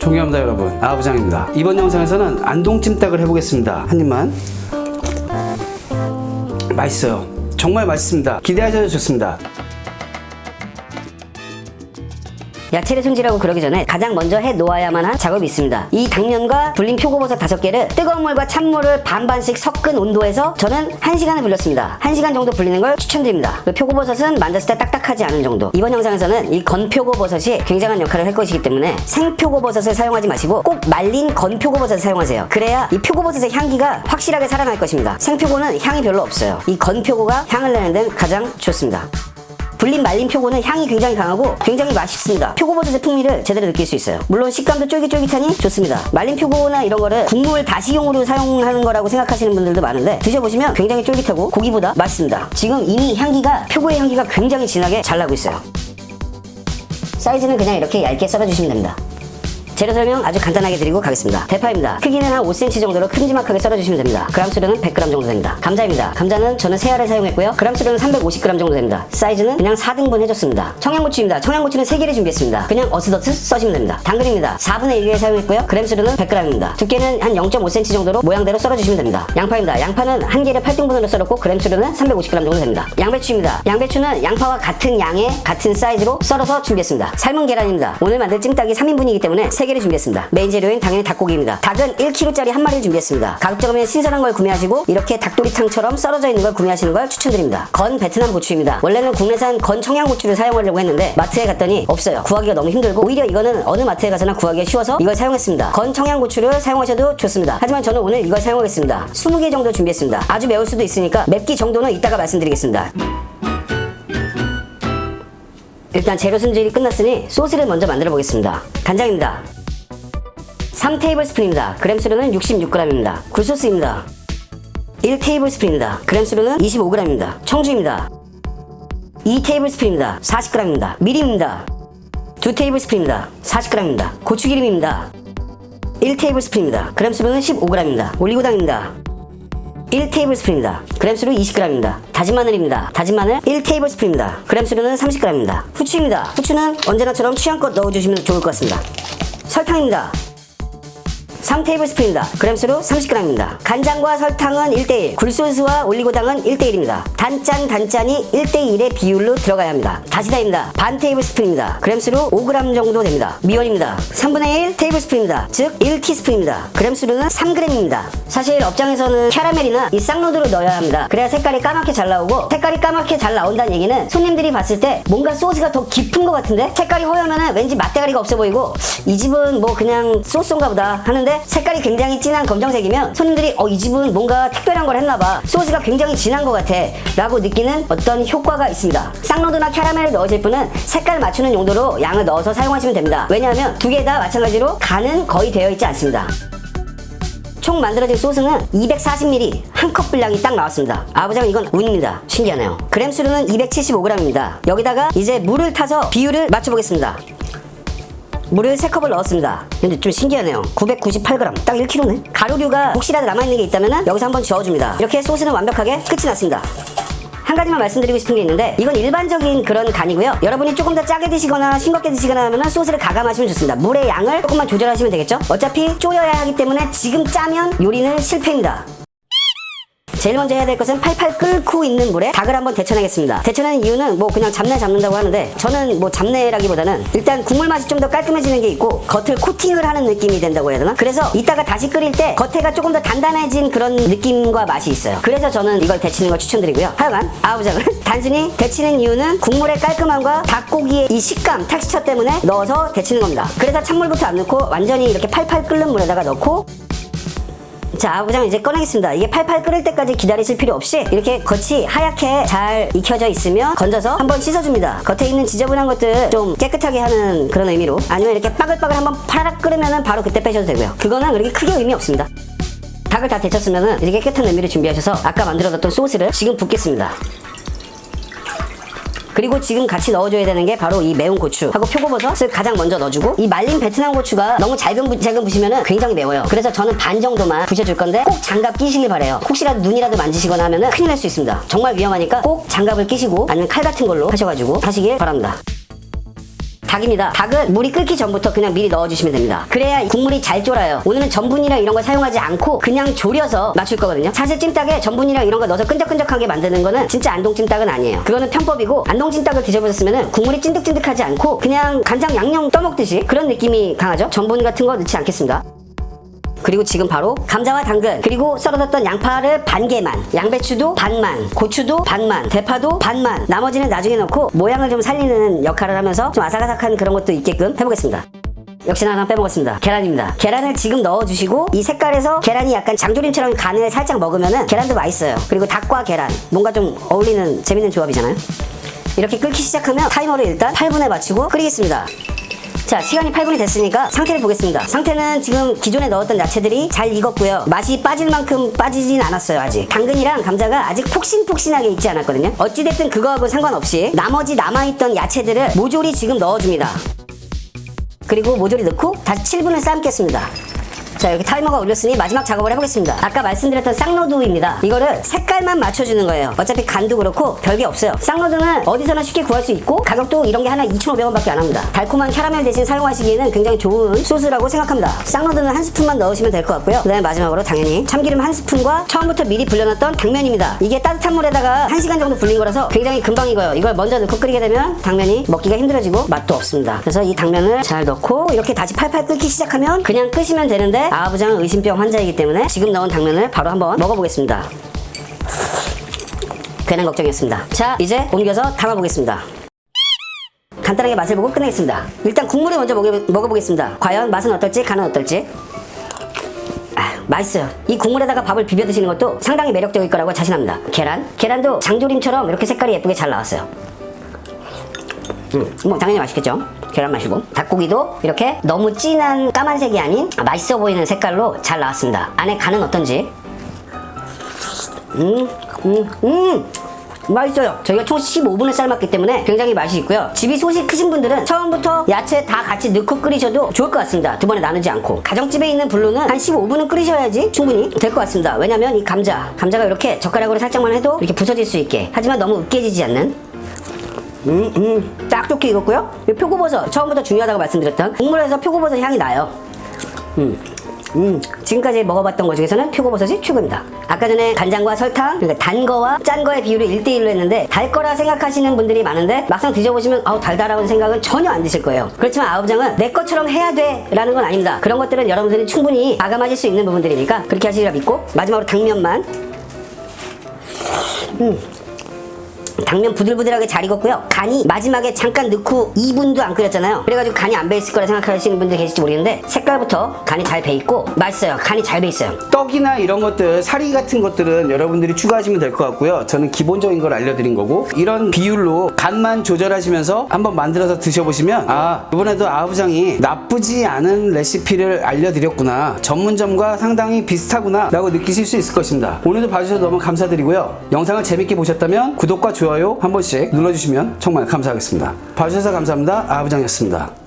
존경합니다 여러분, 아부장입니다. 이번 영상에서는 안동찜닭을 해보겠습니다. 한 입만. 맛있어요. 정말 맛있습니다. 기대하셔도 좋습니다. 야채를 손질하고 그러기 전에 가장 먼저 해 놓아야만 한 작업이 있습니다. 이 당면과 불린 표고버섯 5개를 뜨거운 물과 찬물을 반반씩 섞은 온도에서 저는 1시간을 불렸습니다. 1시간 정도 불리는 걸 추천드립니다. 그 표고버섯은 만졌을 때 딱딱하지 않은 정도. 이번 영상에서는 이 건표고버섯이 굉장한 역할을 할 것이기 때문에 생표고버섯을 사용하지 마시고 꼭 말린 건표고버섯을 사용하세요. 그래야 이 표고버섯의 향기가 확실하게 살아날 것입니다. 생표고는 향이 별로 없어요. 이 건표고가 향을 내는 데는 가장 좋습니다. 불린 말린 표고는 향이 굉장히 강하고 굉장히 맛있습니다. 표고버섯의 풍미를 제대로 느낄 수 있어요. 물론 식감도 쫄깃쫄깃하니 좋습니다. 말린 표고나 이런 거를 국물 다시용으로 사용하는 거라고 생각하시는 분들도 많은데 드셔보시면 굉장히 쫄깃하고 고기보다 맛있습니다. 지금 이미 향기가, 표고의 향기가 굉장히 진하게 잘 나고 있어요. 사이즈는 그냥 이렇게 얇게 썰어주시면 됩니다. 재료 설명 아주 간단하게 드리고 가겠습니다. 대파입니다. 크기는 한 5cm 정도로 큼지막하게 썰어주시면 됩니다. 그램수로는 100g 정도 됩니다. 감자입니다. 감자는 저는 3알을 사용했고요. 그램수로는 350g 정도 됩니다. 사이즈는 그냥 4등분 해줬습니다. 청양고추입니다. 청양고추는 3개를 준비했습니다. 그냥 어슷어슷 써시면 됩니다. 당근입니다. 4분의 1개 사용했고요. 그램수로는 100g입니다. 두께는 한 0.5cm 정도로 모양대로 썰어주시면 됩니다. 양파입니다. 양파는 1개를 8등분으로 썰었고 그램수로는 350g 정도 됩니다. 양배추입니다. 양배추는 양파와 같은 양의 같은 사이즈로 썰어서 준비했습니다. 삶은 계란입니다. 오늘 만들 찜닭이 3인분이기 때문에 3개를 준비했습니다. 메인 재료인 당연히 닭고기입니다. 닭은 1kg짜리 한 마리를 준비했습니다. 가급적이면 신선한 걸 구매하시고 이렇게 닭도리탕처럼 썰어져 있는 걸 구매하시는 걸 추천드립니다. 건 베트남 고추입니다. 원래는 국내산 건 청양고추를 사용하려고 했는데 마트에 갔더니 없어요. 구하기가 너무 힘들고 오히려 이거는 어느 마트에 가서나 구하기가 쉬워서 이걸 사용했습니다. 건 청양고추를 사용하셔도 좋습니다. 하지만 저는 오늘 이걸 사용하겠습니다. 20개 정도 준비했습니다. 아주 매울 수도 있으니까 맵기 정도는 이따가 말씀드리겠습니다. 일단 재료 손질이 끝났으니 소스를 먼저 만들어 보겠습니다. 간장입니다. 3테이블스푼입니다. 그램수로는 66g입니다. 굴소스입니다. 1테이블스푼입니다. 그램수로는 25g입니다. 청주입니다. 2테이블스푼입니다. 40g입니다. 미림입니다. 2테이블스푼입니다. 40g입니다. 고추기름입니다. 1테이블스푼입니다. 그램수로는 15g입니다. 올리고당입니다. 1테이블스푼입니다. 그램수로 20g입니다. 다진 마늘입니다. 다진 마늘 1테이블스푼입니다. 그램수로는 30g입니다. 후추입니다. 후추는 언제나처럼 취향껏 넣어주시면 좋을 것 같습니다. 설탕입니다. 3테이블스푼입니다. 그램수로 30g입니다. 간장과 설탕은 1대1, 굴소스와 올리고당은 1대1입니다. 단짠이 1대1의 비율로 들어가야 합니다. 다시다입니다. 반 테이블스푼입니다. 그램수로 5g 정도 됩니다. 미원입니다. 3분의 1 테이블스푼입니다. 즉 1티스푼입니다. 그램수로는 3g입니다. 사실 업장에서는 캐러멜이나 이 쌍로드로 넣어야 합니다. 그래야 색깔이 까맣게 잘 나오고, 색깔이 까맣게 잘 나온다는 얘기는 손님들이 봤을 때 뭔가 소스가 더 깊은 것 같은데 색깔이 허여면은 왠지 맛대가리가 없어 보이고 이 집은 뭐 그냥 소스인가 보다 하는데 색깔이 굉장히 진한 검정색이면 손님들이 이 집은 뭔가 특별한 걸 했나봐, 소스가 굉장히 진한 것 같아 라고 느끼는 어떤 효과가 있습니다. 쌍로드나 캐러멜을 넣으실 분은 색깔 맞추는 용도로 양을 넣어서 사용하시면 됩니다. 왜냐하면 두 개 다 마찬가지로 간은 거의 되어 있지 않습니다. 총 만들어진 소스는 240ml 한 컵 분량이 딱 나왔습니다. 아부장 이건 운입니다. 신기하네요. 그램수로는 275g입니다. 여기다가 이제 물을 타서 비율을 맞춰보겠습니다. 물을 3컵을 넣었습니다. 근데 좀 신기하네요. 998g, 딱 1kg네. 가루류가 혹시라도 남아있는 게 있다면 여기서 한번 저어줍니다. 이렇게 소스는 완벽하게 끝이 났습니다. 한 가지만 말씀드리고 싶은 게 있는데 이건 일반적인 그런 간이고요. 여러분이 조금 더 짜게 드시거나 싱겁게 드시거나 하면 소스를 가감하시면 좋습니다. 물의 양을 조금만 조절하시면 되겠죠? 어차피 쪼여야 하기 때문에 지금 짜면 요리는 실패입니다. 제일 먼저 해야 될 것은 팔팔 끓고 있는 물에 닭을 한번 데쳐내겠습니다. 데쳐내는 이유는 뭐 그냥 잡내 잡는다고 하는데 저는 뭐 잡내라기보다는 일단 국물 맛이 좀 더 깔끔해지는 게 있고 겉을 코팅을 하는 느낌이 된다고 해야 되나? 그래서 이따가 다시 끓일 때 겉에가 조금 더 단단해진 그런 느낌과 맛이 있어요. 그래서 저는 이걸 데치는 걸 추천드리고요. 하여간 아우장을 단순히 데치는 이유는 국물의 깔끔함과 닭고기의 이 식감, 텍스처 때문에 넣어서 데치는 겁니다. 그래서 찬물부터 안 넣고 완전히 이렇게 팔팔 끓는 물에다가 넣고, 자, 아부장 이제 꺼내겠습니다. 이게 팔팔 끓을 때까지 기다리실 필요 없이 이렇게 겉이 하얗게 잘 익혀져 있으면 건져서 한번 씻어줍니다. 겉에 있는 지저분한 것들 좀 깨끗하게 하는 그런 의미로, 아니면 이렇게 빠글빠글 한번 파라락 끓으면은 바로 그때 빼셔도 되고요. 그거는 그렇게 크게 의미 없습니다. 닭을 다 데쳤으면은 이제 깨끗한 의미를 준비하셔서 아까 만들어뒀던 소스를 지금 붓겠습니다. 그리고 지금 같이 넣어줘야 되는 게 바로 이 매운 고추하고 표고버섯을 가장 먼저 넣어주고, 이 말린 베트남 고추가 너무 잘근 부시면은 굉장히 매워요. 그래서 저는 반 정도만 부셔줄 건데 꼭 장갑 끼시길 바래요. 혹시라도 눈이라도 만지시거나 하면은 큰일 날 수 있습니다. 정말 위험하니까 꼭 장갑을 끼시고 아니면 칼 같은 걸로 하셔가지고 하시길 바랍니다. 닭입니다. 닭은 물이 끓기 전부터 그냥 미리 넣어주시면 됩니다. 그래야 국물이 잘 졸아요. 오늘은 전분이랑 이런 거 사용하지 않고 그냥 졸여서 맞출 거거든요. 사실 찜닭에 전분이랑 이런 거 넣어서 끈적끈적하게 만드는 거는 진짜 안동찜닭은 아니에요. 그거는 편법이고, 안동찜닭을 드셔보셨으면 국물이 찐득찐득하지 않고 그냥 간장 양념 떠먹듯이 그런 느낌이 강하죠. 전분 같은 거 넣지 않겠습니다. 그리고 지금 바로 감자와 당근, 그리고 썰어뒀던 양파를 반 개만, 양배추도 반만, 고추도 반만, 대파도 반만, 나머지는 나중에 넣고 모양을 좀 살리는 역할을 하면서 좀 아삭아삭한 그런 것도 있게끔 해보겠습니다. 역시나 하나 빼먹었습니다. 계란입니다. 계란을 지금 넣어주시고, 이 색깔에서 계란이 약간 장조림처럼 간을 살짝 먹으면은 계란도 맛있어요. 그리고 닭과 계란, 뭔가 좀 어울리는 재밌는 조합이잖아요. 이렇게 끓기 시작하면 타이머를 일단 8분에 맞추고 끓이겠습니다. 자, 시간이 8분이 됐으니까 상태를 보겠습니다. 상태는 지금 기존에 넣었던 야채들이 잘 익었고요. 맛이 빠질 만큼 빠지진 않았어요. 아직 당근이랑 감자가 아직 폭신폭신하게 익지 않았거든요. 어찌됐든 그거하고 상관없이 나머지 남아있던 야채들을 모조리 지금 넣어줍니다. 그리고 모조리 넣고 다시 7분을 삶겠습니다. 자, 이렇게 타이머가 울렸으니 마지막 작업을 해보겠습니다. 아까 말씀드렸던 쌍로두입니다. 이거를 색깔만 맞춰주는 거예요. 어차피 간도 그렇고 별게 없어요. 쌍로두는 어디서나 쉽게 구할 수 있고, 가격도 이런 게 하나 2,500원밖에 안 합니다. 달콤한 캐러멜 대신 사용하시기에는 굉장히 좋은 소스라고 생각합니다. 쌍로두는 한 스푼만 넣으시면 될 것 같고요. 그 다음에 마지막으로 당연히 참기름 한 스푼과 처음부터 미리 불려놨던 당면입니다. 이게 따뜻한 물에다가 1시간 정도 불린 거라서 굉장히 금방 익어요. 이걸 먼저 넣고 끓이게 되면 당면이 먹기가 힘들어지고 맛도 없습니다. 그래서 이 당면을 잘 넣고 이렇게 다시 팔팔 끓기 시작하면 그냥 끄시면 되는데, 아부장은 의심병 환자이기 때문에 지금 넣은 당면을 바로 한번 먹어보겠습니다. 괜한 걱정이었습니다. 자, 이제 옮겨서 담아보겠습니다. 간단하게 맛을 보고 끝내겠습니다. 일단 국물을 먼저 먹어보겠습니다. 과연 맛은 어떨지, 간은 어떨지. 맛있어요. 이 국물에다가 밥을 비벼 드시는 것도 상당히 매력적일 거라고 자신합니다. 계란도 장조림처럼 이렇게 색깔이 예쁘게 잘 나왔어요. 뭐 당연히 맛있겠죠. 계란 마시고, 닭고기도 이렇게 너무 진한 까만색이 아닌 맛있어 보이는 색깔로 잘 나왔습니다. 안에 간은 어떤지. 맛있어요. 저희가 총 15분을 삶았기 때문에 굉장히 맛이 있고요. 집이 솥이 크신 분들은 처음부터 야채 다 같이 넣고 끓이셔도 좋을 것 같습니다. 두 번에 나누지 않고. 가정집에 있는 불로는 한 15분은 끓이셔야지 충분히 될 것 같습니다. 왜냐면 이 감자가 이렇게 젓가락으로 살짝만 해도 이렇게 부서질 수 있게, 하지만 너무 으깨지지 않는, 딱 좋게 익었고요. 이 표고버섯, 처음부터 중요하다고 말씀드렸던 국물에서 표고버섯 향이 나요. 지금까지 먹어봤던 것 중에서는 표고버섯이 최고입니다. 아까 전에 간장과 설탕, 그러니까 단 거와 짠 거의 비율을 1대1로 했는데, 달 거라 생각하시는 분들이 많은데 막상 드셔보시면 달달하다는 생각은 전혀 안 드실 거예요. 그렇지만 아부장은 내 것처럼 해야 돼 라는 건 아닙니다. 그런 것들은 여러분들이 충분히 가감하실 수 있는 부분들이니까 그렇게 하시리라 믿고, 마지막으로 당면만. 당면 부들부들하게 잘 익었고요. 간이 마지막에 잠깐 넣고 2분도 안 끓였잖아요. 그래가지고 간이 안 배있을 거라 생각하시는 분들 계실지 모르겠는데, 색깔부터 간이 잘 배있고 맛있어요. 간이 잘 배있어요. 떡이나 이런 것들, 사리 같은 것들은 여러분들이 추가하시면 될 것 같고요. 저는 기본적인 걸 알려드린 거고, 이런 비율로 간만 조절하시면서 한번 만들어서 드셔보시면, 이번에도 아부장이 나쁘지 않은 레시피를 알려드렸구나, 전문점과 상당히 비슷하구나 라고 느끼실 수 있을 것입니다. 오늘도 봐주셔서 너무 감사드리고요. 영상을 재밌게 보셨다면 구독과 좋아요 한 번씩 눌러주시면 정말 감사하겠습니다. 봐주셔서 감사합니다. 아부장이었습니다.